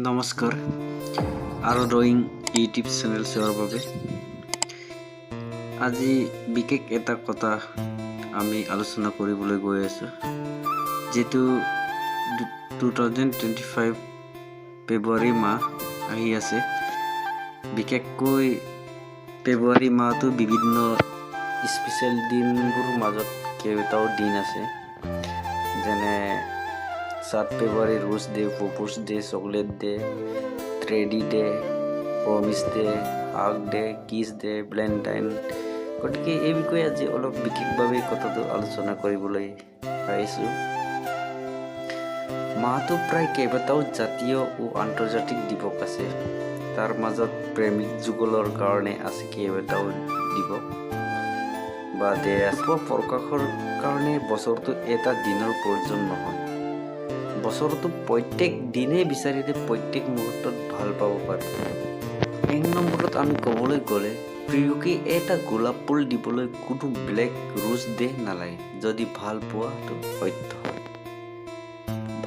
নমস্কাৰ আৰু drawing YouTube channel চোৱাৰ বাবে আজি বিশেষ এটা কথা আমি আলোচনা কৰিবলৈ গৈ আছোঁ, যেটো 2025 ফেব্ৰুৱাৰী মাহ আহি আছে। বিশেষকৈ ফেব্ৰুৱাৰী মাহটো বিভিন্ন স্পেচিয়েল দিনবোৰ মাজত কেইবাটাও দিন আছে, যেনে 7 ফেব্ৰুৱাৰী rose day, propose day, chocolate day, ট্ৰেডি day, promise day, hug day, kiss day, Valentine. গতিকে এই বিষয়ে আজি অলপ বিশেষভাৱে কথাটো আলোচনা কৰিবলৈ আহিছোঁ। মাহটো প্ৰায় কেইবাটাও জাতীয় ও আন্তৰ্জাতিক দিৱস আছে। তাৰ মাজত প্ৰেমিক যুগলৰ কাৰণে আছে কেইবাটাও দিৱস বা ডে আছে। প্ৰকাশৰ কাৰণে বছৰটো এটা দিনৰ প্ৰয়োজন নহয়। বছৰটো প্ৰত্যেক দিনেই বিচাৰিলে প্ৰত্যেক মুহূৰ্তত ভাল পাব পাৰে। 1 নম্বৰত আমি ক'বলৈ গ'লে, প্ৰিয়কে এটা গোলাপ ফুল দিবলৈ কোনো বেলেগ ৰোজ ডে নালাগে, যদি ভাল পোৱাটো সত্য হয়।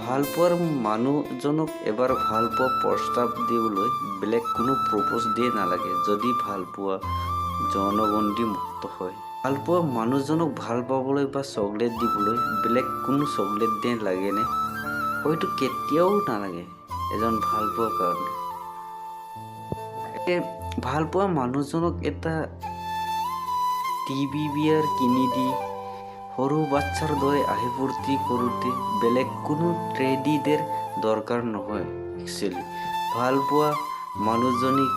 ভাল পোৱাৰ মানুহজনক এবাৰ ভাল পোৱা প্ৰস্তাৱ দিবলৈ বেলেগ কোনো প্ৰপ'জ ডে নালাগে, যদি ভাল পোৱা যৌনবন্দী মুক্ত হয়। ভাল পোৱা মানুহজনক ভাল পাবলৈ বা চকলেট দিবলৈ বেলেগ কোনো চকলেট ডে লাগেনে? হয়তো কেতিয়াও নালাগে এজন ভাল পোৱাৰ কাৰণে। ভাল পোৱা মানুহজনক এটা টিভি বিয়াৰ কিনি দি সৰু বাচ্চাৰ দৰে আহি ফূৰ্তি কৰোঁতে বেলেগ কোনো ট্ৰেডি ডেৰ দৰকাৰ নহয়। একচুৱেলি ভাল পোৱা মানুহজনীক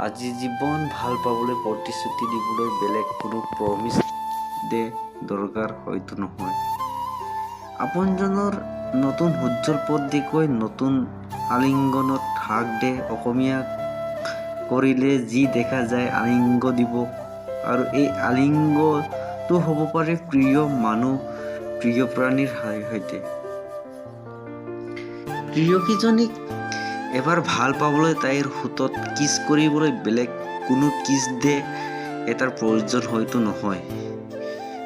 আজি জীৱন ভাল পাবলৈ প্ৰতিশ্ৰুতি দিবলৈ বেলেগ কোনো প্ৰমিছ ডে দৰকাৰ হয়তো নহয়। আপোনজনৰ নতুন উজ্জ্বল পথ দেখুৱাই নতুন আলিংগনত হাগ ডে, অসমীয়া কৰিলে যি দেখা যায় আলিংগ দিৱস। আৰু এই আলিংগটো হ'ব পাৰে প্ৰিয় মানুহ, প্ৰিয় প্ৰাণীৰ সৈতে। প্ৰিয়সীজনীক এবাৰ ভাল পাবলৈ তাইৰ হোঁটত কিছ কৰিবলৈ বেলেগ কোনো কিছ ডে এটাৰ প্ৰয়োজন হয়তো নহয়।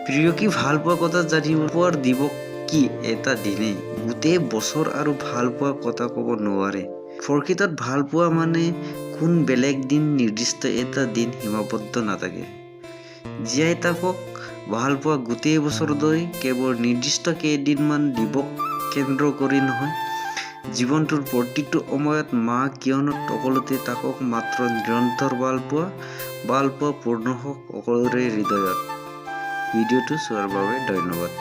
প্ৰিয়সী ভাল পোৱা কথা জানিব পোৱাৰ দিৱস কি এটা দিনেই, গোটেই বছৰ আৰু ভাল পোৱা কথা ক'ব নোৱাৰে। প্ৰকৃতত ভাল পোৱা মানে কোন বেলেগ দিন, নিৰ্দিষ্ট এটা দিন সীমাবদ্ধ নাথাকে। জীয়াই থাকক ভাল পোৱা গোটেই বছৰ ধৰি, কেৱল নিৰ্দিষ্ট কেইদিনমান দিৱস কেন্দ্ৰ কৰি নহয়। জীৱনটোৰ প্ৰতিটো সময়ত মাহ কিয়নো সকলোতে থাকক, মাত্ৰ নিৰন্তৰ ভাল পোৱা পূৰ্ণ হওক সকলোৰে হৃদয়ত। ভিডিঅ'টো চোৱাৰ বাবে ধন্যবাদ।